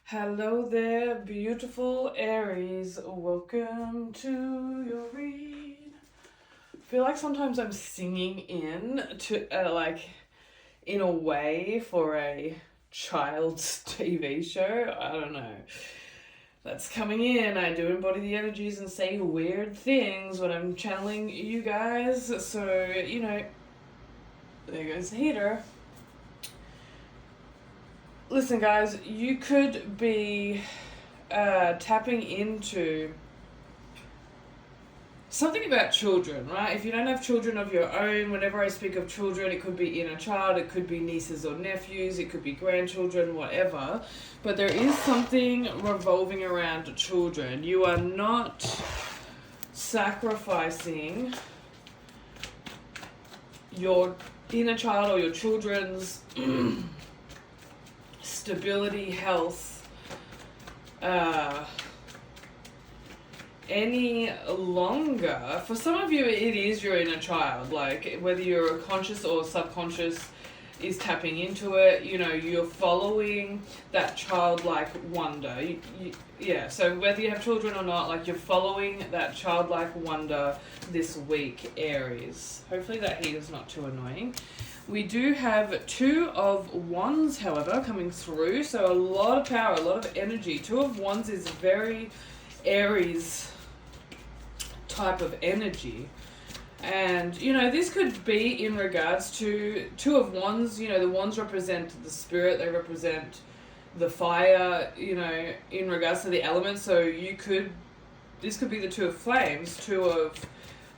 Hello there, beautiful Aries. Welcome to your read. I feel like sometimes I'm singing in a way for a child's TV show. I don't know. That's coming in. I do embody the energies and say weird things when I'm channeling you guys. So, there goes the heater. Listen, guys, you could be tapping into something about children, right? If you don't have children of your own, whenever I speak of children, it could be inner child, it could be nieces or nephews, it could be grandchildren, whatever. But there is something revolving around children. You are not sacrificing your inner child or your children's stability, health, any longer. For some of you, it is your inner child. Like, whether you're conscious or subconscious is tapping into it, you're following that childlike wonder. Yeah, so whether you have children or not, like, you're following that childlike wonder this week, Aries. Hopefully that heat is not too annoying. We do have Two of Wands, however, coming through. So a lot of power, a lot of energy. Two of Wands is very Aries type of energy. And, this could be in regards to Two of Wands. The Wands represent the spirit. They represent the fire, in regards to the elements. So this could be the Two of Flames, Two of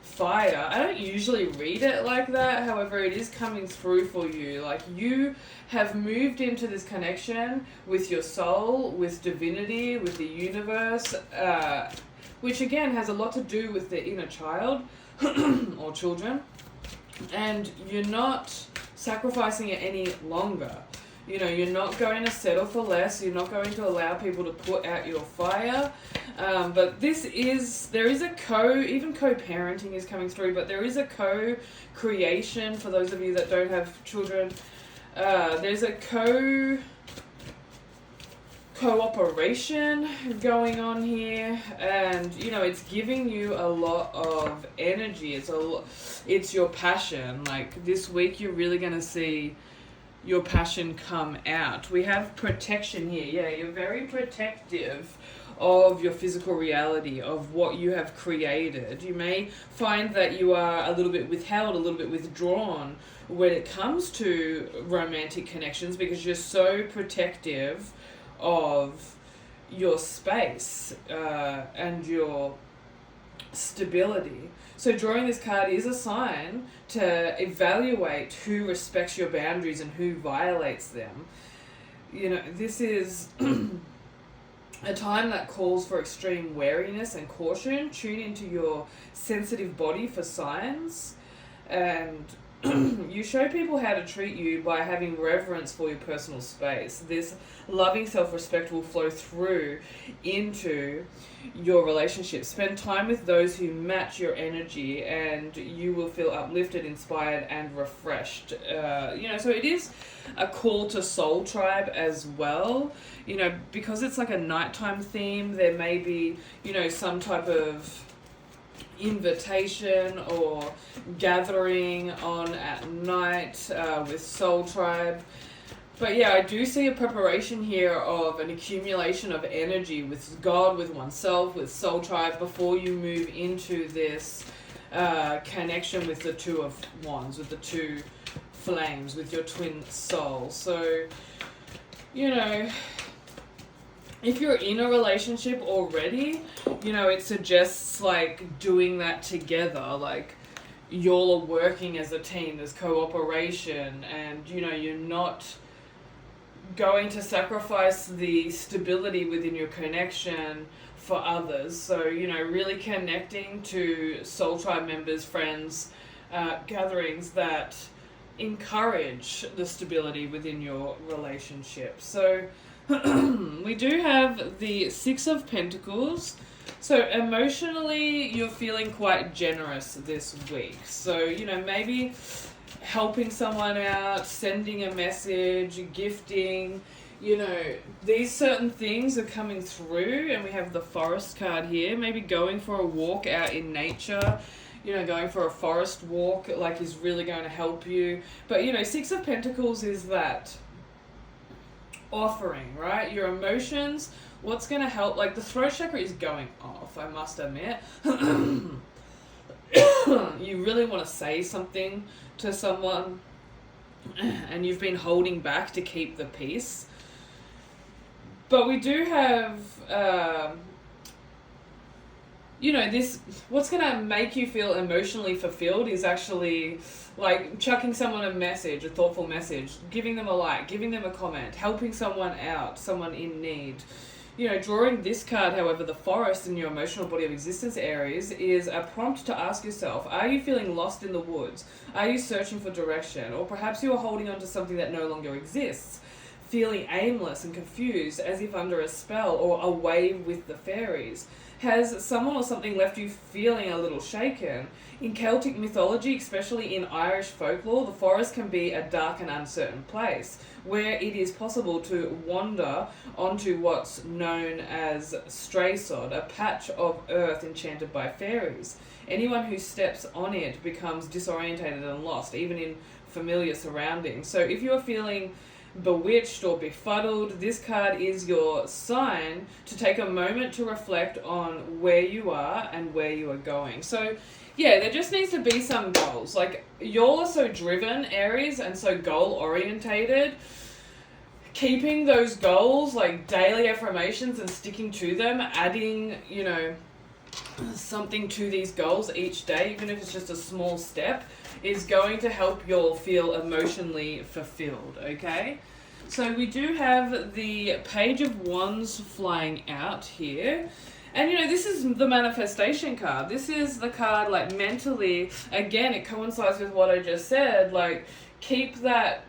Fire. I don't usually read it like that, however it is coming through for you. Like, you have moved into this connection with your soul, with divinity, with the universe, which again has a lot to do with the inner child or children, and you're not sacrificing it any longer. You're not going to settle for less. You're not going to allow people to put out your fire. But there is a even co-parenting is coming through, but there is a co-creation for those of you that don't have children. There's a cooperation going on here, and it's giving you a lot of energy. It's your passion. Like, this week you're really going to see your passion come out. We have protection here. Yeah, you're very protective of your physical reality, of what you have created. You may find that you are a little bit withheld, a little bit withdrawn when it comes to romantic connections, because you're so protective of your space and your stability. So drawing this card is a sign to evaluate who respects your boundaries and who violates them. This is a time that calls for extreme wariness and caution. Tune into your sensitive body for signs, and you show people how to treat you by having reverence for your personal space. This loving self-respect will flow through into your relationship. Spend time with those who match your energy, and you will feel uplifted, inspired, and refreshed. So it is a call to soul tribe as well. Because it's like a nighttime theme, there may be, some type of invitation or gathering on at night with Soul Tribe. But yeah, I do see a preparation here of an accumulation of energy with God, with oneself, with Soul Tribe, before you move into this connection with the Two of Wands, with the Two Flames, with your twin soul. So, if you're in a relationship already, it suggests like doing that together. Like, y'all are working as a team, there's cooperation, and you're not going to sacrifice the stability within your connection for others. So, really connecting to Soul Tribe members, friends, gatherings that encourage the stability within your relationship. So we do have the Six of Pentacles. So emotionally, you're feeling quite generous this week. So, maybe helping someone out, sending a message, gifting, you know, these certain things are coming through, and we have the forest card here. Maybe going for a walk out in nature, you know, going for a forest walk, like, is really going to help you. But, you know, Six of Pentacles is that offering, right? Your emotions, what's going to help, like, the throat chakra is going off, I must admit. You really want to say something to someone, and you've been holding back to keep the peace. But we do have, you know, this, what's going to make you feel emotionally fulfilled is actually like chucking someone a message, a thoughtful message, giving them a like, giving them a comment, helping someone out, someone in need. You know, drawing this card, however, the forest in your emotional body of existence, Aries, is a prompt to ask yourself, are you feeling lost in the woods? Are you searching for direction? Or perhaps you are holding on to something that no longer exists, feeling aimless and confused, as if under a spell or away with the fairies. Has someone or something left you feeling a little shaken? In Celtic mythology, especially in Irish folklore, the forest can be a dark and uncertain place where it is possible to wander onto what's known as stray sod, a patch of earth enchanted by fairies. Anyone who steps on it becomes disorientated and lost, even in familiar surroundings. So if you're feeling bewitched or befuddled, this card is your sign to take a moment to reflect on where you are and where you are going. So yeah, there just needs to be some goals. Like, you're so driven, Aries, and so goal orientated. Keeping those goals, like daily affirmations, and sticking to them, adding, you know, something to these goals each day, even if it's just a small step, is going to help you feel emotionally fulfilled, okay? So we do have the Page of Wands flying out here. And, you know, this is the manifestation card. This is the card, like, mentally, again, it coincides with what I just said, like, keep that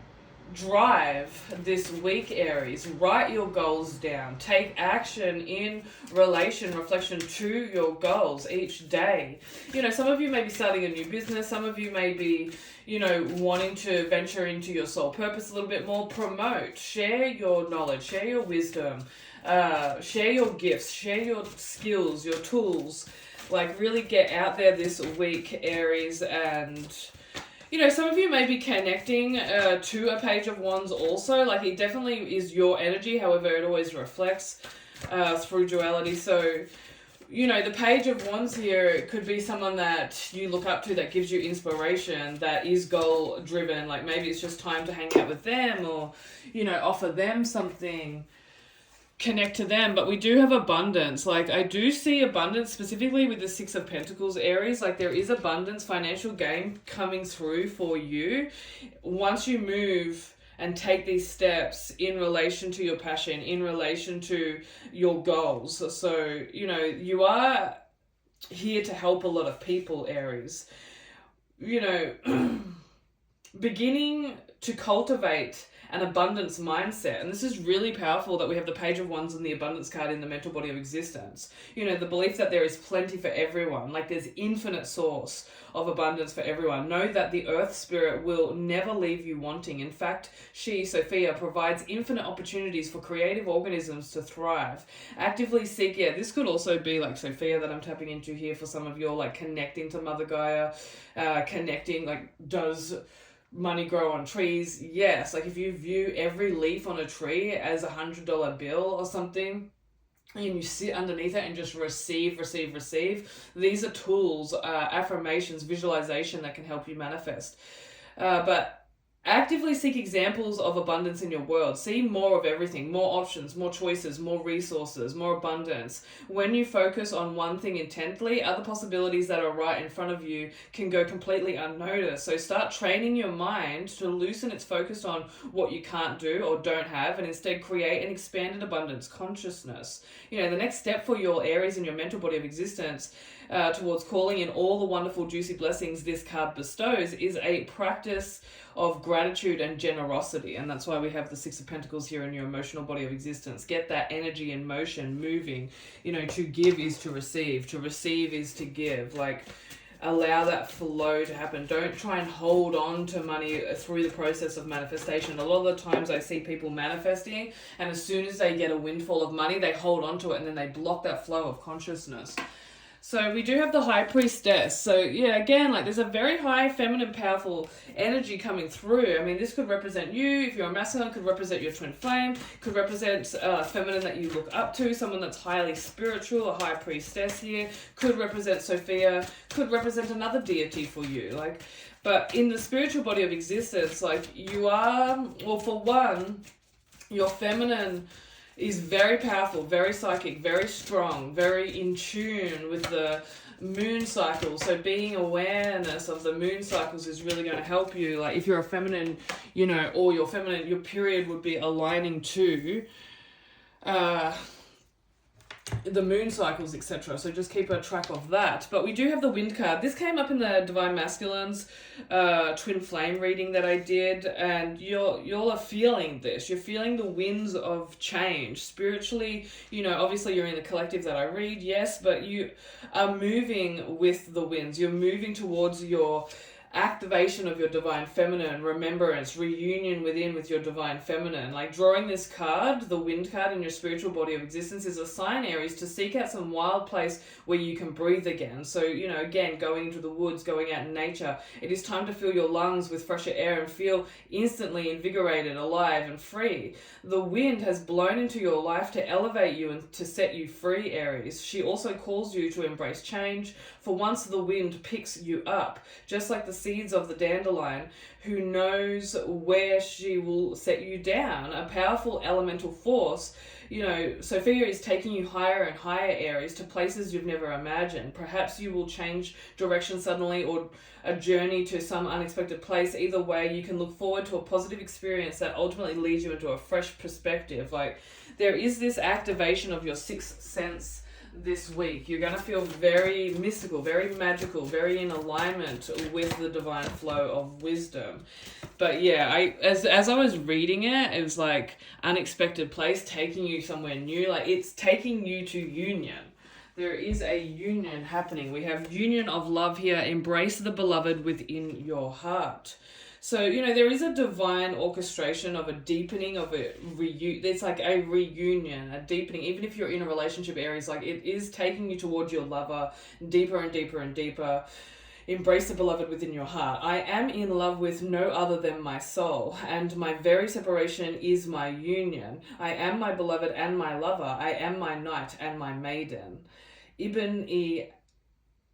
drive this week, Aries. Write your goals down. Take action in reflection to your goals each day. You know, some of you may be starting a new business. Some of you may be, you know, wanting to venture into your soul purpose a little bit more. Promote, share your knowledge, share your wisdom, share your gifts, share your skills, your tools. Like, really get out there this week, Aries, and you know, some of you may be connecting to a Page of Wands also. Like, it definitely is your energy. However, it always reflects through duality. So, you know, the Page of Wands here could be someone that you look up to, that gives you inspiration, that is goal driven. Like, maybe it's just time to hang out with them, or, you know, offer them something, connect to them. But we do have abundance. Like, I do see abundance specifically with the Six of Pentacles, Aries. Like, there is abundance, financial gain coming through for you once you move and take these steps in relation to your passion, in relation to your goals. So, you know, you are here to help a lot of people, Aries. You know, beginning to cultivate an abundance mindset. And this is really powerful that we have the Page of Wands and the abundance card in the mental body of existence. You know, the belief that there is plenty for everyone, like there's infinite source of abundance for everyone. Know that the earth spirit will never leave you wanting. In fact, she, Sophia, provides infinite opportunities for creative organisms to thrive. Actively seek, yeah, this could also be like Sophia that I'm tapping into here for some of you, like connecting to Mother Gaia, connecting, like, does money grow on trees? Yes. Like, if you view every leaf on a tree as $100 bill or something, and you sit underneath it and just receive. These are tools, affirmations, visualization that can help you manifest. But actively seek examples of abundance in your world. See more of everything, more options, more choices, more resources, more abundance. When you focus on one thing intently, other possibilities that are right in front of you can go completely unnoticed. So start training your mind to loosen its focus on what you can't do or don't have, and instead create an expanded abundance consciousness. You know, the next step for your Aries in your mental body of existence towards calling in all the wonderful juicy blessings this card bestows is a practice of gratitude and generosity. And that's why we have the Six of Pentacles here in your emotional body of existence. Get that energy in motion, moving. You know, to give is to receive is to give. Like, allow that flow to happen. Don't try and hold on to money through the process of manifestation. A lot of the times I see people manifesting, and as soon as they get a windfall of money, they hold on to it and then they block that flow of consciousness. So we do have the High Priestess. So yeah, again, like there's a very high feminine powerful energy coming through. I mean, this could represent you. If you're a masculine, could represent your twin flame, could represent feminine that you look up to, someone that's highly spiritual, a High Priestess here, could represent Sophia, could represent another deity for you. Like, but in the spiritual body of existence, like you are, well, for one, your feminine is very powerful, very psychic, very strong, very in tune with the moon cycle. So being awareness of the moon cycles is really going to help you. Like if you're a feminine, you know, or your feminine, your period would be aligning to the moon cycles, etc. So just keep a track of that. But we do have the wind card. This came up in the Divine Masculines twin flame reading that I did, and you're feeling this. You're feeling the winds of change spiritually. You know, obviously you're in the collective that I read, yes, but you are moving with the winds. You're moving towards your activation of your divine feminine, remembrance, reunion within with your divine feminine. Like drawing this card, the wind card in your spiritual body of existence, is a sign, Aries, to seek out some wild place where you can breathe again. So, you know, again, going into the woods, going out in nature, it is time to fill your lungs with fresher air and feel instantly invigorated, alive and free. The wind has blown into your life to elevate you and to set you free, Aries. She also calls you to embrace change, for once the wind picks you up, just like the seeds of the dandelion, who knows where she will set you down. A powerful elemental force. You know, Sophia is taking you higher and higher, Aries, to places you've never imagined. Perhaps you will change direction suddenly, or a journey to some unexpected place. Either way, you can look forward to a positive experience that ultimately leads you into a fresh perspective. Like, there is this activation of your sixth sense this week. You're going to feel very mystical, very magical, very in alignment with the divine flow of wisdom. But yeah, as I was reading it, it was like unexpected place, taking you somewhere new. Like it's taking you to union. There is a union happening. We have union of love here. Embrace the beloved within your heart. So, you know, there is a divine orchestration of a deepening of it's like a reunion, a deepening. Even if you're in a relationship, Aries, like it is taking you towards your lover deeper and deeper and deeper. Embrace the beloved within your heart. I am in love with no other than my soul, and my very separation is my union. I am my beloved and my lover. I am my knight and my maiden. Ibn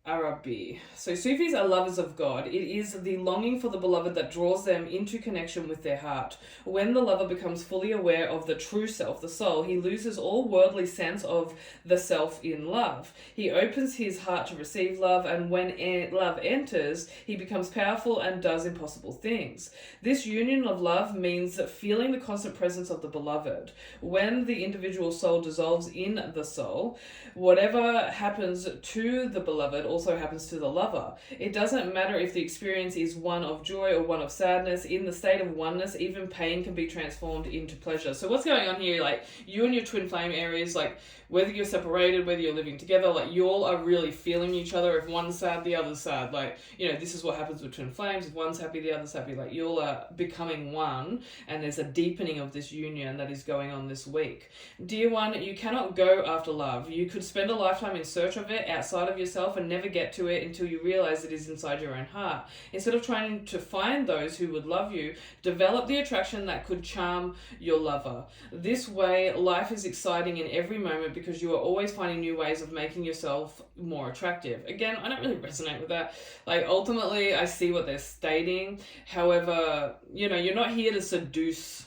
Arabi. So Sufis are lovers of God. It is the longing for the beloved that draws them into connection with their heart. When the lover becomes fully aware of the true self, the soul, he loses all worldly sense of the self in love. He opens his heart to receive love, and when love enters, he becomes powerful and does impossible things. This union of love means feeling the constant presence of the beloved. When the individual soul dissolves in the soul, whatever happens to the beloved also happens to the lover. It doesn't matter if the experience is one of joy or one of sadness. In the state of oneness, even pain can be transformed into pleasure. So what's going on here? Like you and your twin flame, Aries, like whether you're separated, whether you're living together, like you all are really feeling each other. If one's sad, the other's sad. Like, you know, this is what happens with twin flames. If one's happy, the other's happy. Like you all are becoming one, and there's a deepening of this union that is going on this week. Dear one, you cannot go after love. You could spend a lifetime in search of it outside of yourself and never get to it until you realize it is inside your own heart. Instead of trying to find those who would love you, develop the attraction that could charm your lover. This way, life is exciting in every moment because you are always finding new ways of making yourself more attractive. Again, I don't really resonate with that. Like, ultimately, I see what they're stating. However, you know, you're not here to seduce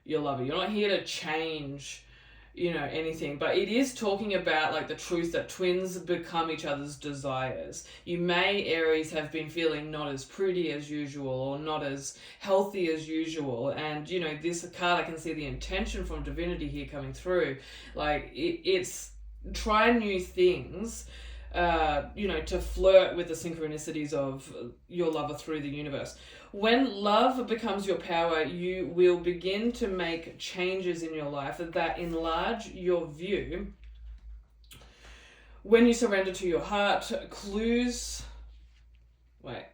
your lover. You're not here to change, you know, anything. But it is talking about, like, the truth that twins become each other's desires. You may, Aries, have been feeling not as pretty as usual or not as healthy as usual. And, you know, this card, I can see the intention from divinity here coming through. Like, it's try new things, you know, to flirt with the synchronicities of your lover through the universe. When love becomes your power, you will begin to make changes in your life that enlarge your view. When you surrender to your heart, clues Wait.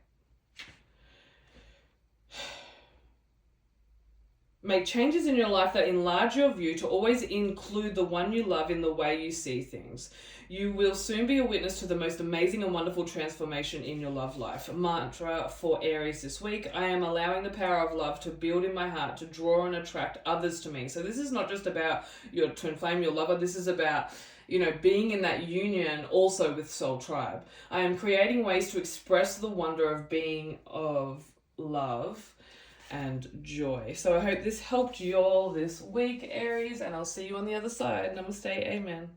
Make changes in your life that enlarge your view to always include the one you love in the way you see things. You will soon be a witness to the most amazing and wonderful transformation in your love life. Mantra for Aries this week: I am allowing the power of love to build in my heart, to draw and attract others to me. So this is not just about your twin flame, your lover. This is about, you know, being in that union also with Soul Tribe. I am creating ways to express the wonder of being of love and joy. So I hope this helped you all this week, Aries, and I'll see you on the other side. Namaste, amen.